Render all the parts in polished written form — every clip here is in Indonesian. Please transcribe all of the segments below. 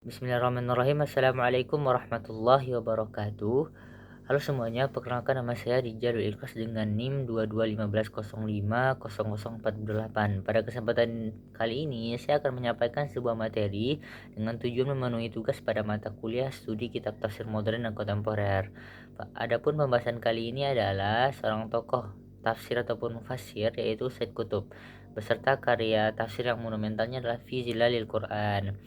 Bismillahirrahmanirrahim. Assalamualaikum warahmatullahi wabarakatuh. Halo semuanya, perkenalkan nama saya Rijal Ikhlas dengan NIM 2215050048. Pada kesempatan kali ini saya akan menyampaikan sebuah materi dengan tujuan memenuhi tugas pada mata kuliah studi kitab tafsir modern dan kontemporer. Adapun pembahasan kali ini adalah seorang tokoh tafsir ataupun mufassir, yaitu Said Qutb, beserta karya tafsir yang monumentalnya adalah Fi Zilalil Quran.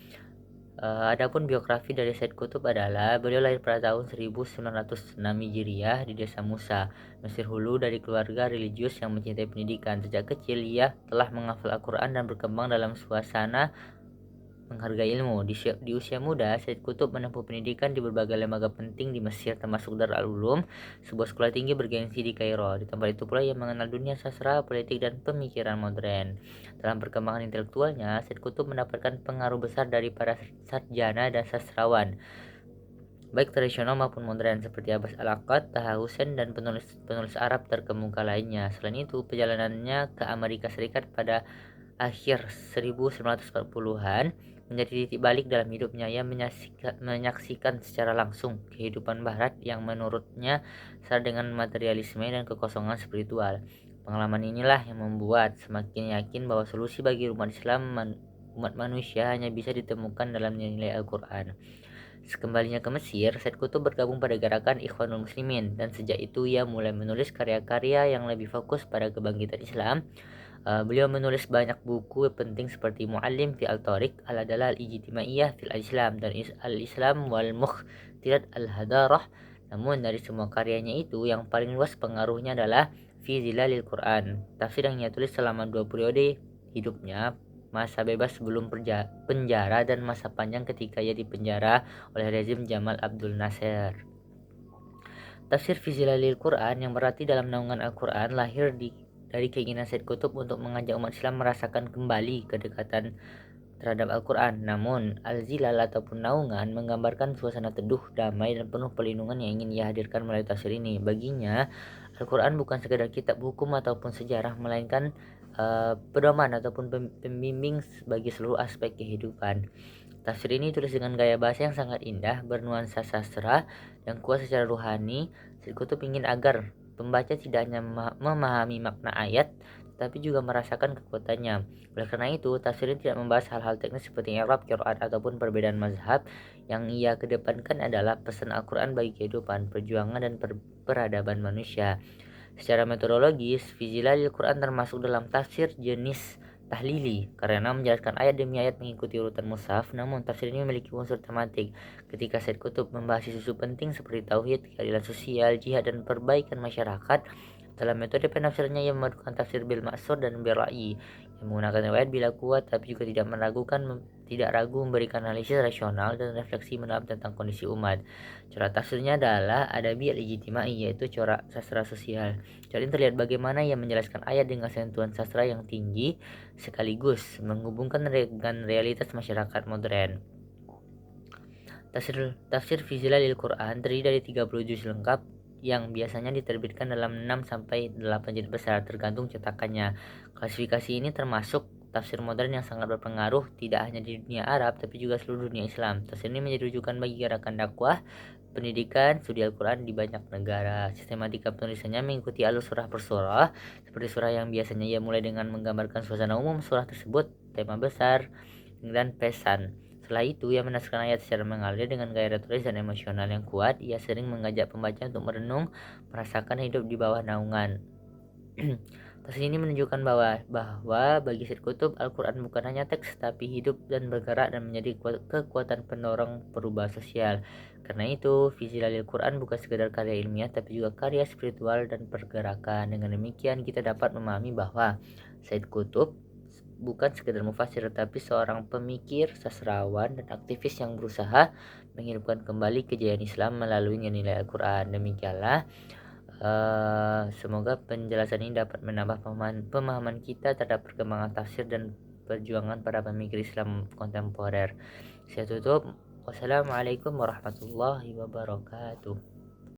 Adapun biografi dari Said Qutb adalah beliau lahir pada tahun 1906 Hijriah di desa Musa, Mesir Hulu, dari keluarga religius yang mencintai pendidikan. Sejak kecil ia telah menghafal Al-Quran dan berkembang dalam suasana menghargai ilmu. Di usia muda, Said Qutb menempuh pendidikan di berbagai lembaga penting di Mesir, termasuk Darul Ulum, sebuah sekolah tinggi bergengsi di Kairo. Di tempat itu pula ia mengenal dunia sastra, politik, dan pemikiran modern. Dalam perkembangan intelektualnya, Said Qutb mendapatkan pengaruh besar dari para sarjana dan sastrawan, baik tradisional maupun modern, seperti Abbas Al-Aqad, Taha Hussein, dan penulis Arab terkemuka lainnya. Selain itu, perjalanannya ke Amerika Serikat pada akhir 1940-an menjadi titik balik dalam hidupnya. Ia menyaksikan secara langsung kehidupan barat yang menurutnya syarat dengan materialisme dan kekosongan spiritual. Pengalaman inilah yang membuat semakin yakin bahwa solusi bagi umat manusia hanya bisa ditemukan dalam nilai Al-Quran. Sekembalinya ke Mesir, Said Qutb bergabung pada gerakan Ikhwanul Muslimin, dan sejak itu ia mulai menulis karya-karya yang lebih fokus pada kebangkitan Islam. Beliau menulis banyak buku penting seperti Muallim fi Al-Tariq, Al-Adalah Al-Ijtimaiyah fil Islam, dan Al-Islam wal Mukhtirat Al-Hadarah. Namun dari semua karyanya itu, yang paling luas pengaruhnya adalah Fi Zilalil Quran, tafsir yang ia tulis selama 2 periode hidupnya: masa bebas sebelum penjara dan masa panjang ketika ia dipenjara oleh rezim Jamal Abdul Nasser. Tafsir Fi Zilalil Quran, yang berarti dalam naungan Al-Quran, lahir dari keinginan Said Qutb untuk mengajak umat Islam merasakan kembali kedekatan terhadap Al-Quran. Namun, Al-Zilal ataupun naungan menggambarkan suasana teduh, damai, dan penuh perlindungan yang ingin ia hadirkan melalui tafsir ini. Baginya, Al-Quran bukan sekedar kitab hukum ataupun sejarah, melainkan pedoman ataupun pembimbing bagi seluruh aspek kehidupan. Tafsir ini ditulis dengan gaya bahasa yang sangat indah, bernuansa sastra, dan kuat secara ruhani. Said Qutb ingin agar pembaca tidak hanya memahami makna ayat, tetapi juga merasakan kekuatannya. Oleh karena itu, tafsir ini tidak membahas hal-hal teknis seperti i'rab, qiraat, ataupun perbedaan mazhab. Yang ia kedepankan adalah pesan Al-Quran bagi kehidupan, perjuangan, dan peradaban manusia. Secara metodologis, Fi Zilalil Quran termasuk dalam tafsir jenis tahlili, karena menjelaskan ayat demi ayat mengikuti urutan mushaf. Namun tafsir ini memiliki unsur tematik. Ketika Said Qutb membahas isu penting seperti tauhid, keadilan sosial, jihad, dan perbaikan masyarakat, dalam metode penafsirannya ia memadukan tafsir bil maksur dan bil ra'yi, yang menggunakan riwayat bila kuat tapi juga tidak ragu memberikan analisis rasional dan refleksi mendalam tentang kondisi umat. Corak tafsirnya adalah adabi al-ijtimai, yaitu corak sastra sosial. Corak ini terlihat bagaimana ia menjelaskan ayat dengan sentuhan sastra yang tinggi sekaligus menghubungkan dengan realitas masyarakat modern. Tafsir Fi Zilalil Quran terdiri dari 30 juz lengkap yang biasanya diterbitkan dalam 6 sampai 8 jilid besar, tergantung cetakannya. Klasifikasi ini termasuk tafsir modern yang sangat berpengaruh tidak hanya di dunia Arab tapi juga seluruh dunia Islam. Tafsir ini menjadi rujukan bagi gerakan dakwah, pendidikan, studi Al-Quran di banyak negara. Sistematika penulisannya mengikuti alur surah per surah, seperti surah yang biasanya ia mulai dengan menggambarkan suasana umum surah tersebut, tema besar, dan pesan. Setelah itu, ia menaskahkan ayat secara mengalir dengan gaya retoris dan emosional yang kuat. Ia sering mengajak pembaca untuk merenung, merasakan hidup di bawah naungan. Tafsir ini menunjukkan bahwa bagi Said Qutb, Al-Quran bukan hanya teks, tapi hidup dan bergerak dan menjadi kekuatan pendorong perubahan sosial. Karena itu, Fi Zilalil Quran bukan sekedar karya ilmiah, tapi juga karya spiritual dan pergerakan. Dengan demikian, kita dapat memahami bahwa Said Qutb bukan sekedar mufasir, tetapi seorang pemikir, sastrawan, dan aktivis yang berusaha menghidupkan kembali kejayaan Islam melalui nilai Al-Quran. Demikianlah, semoga penjelasan ini dapat menambah pemahaman kita terhadap perkembangan tafsir dan perjuangan para pemikir Islam kontemporer. Saya tutup. Wassalamualaikum warahmatullahi wabarakatuh.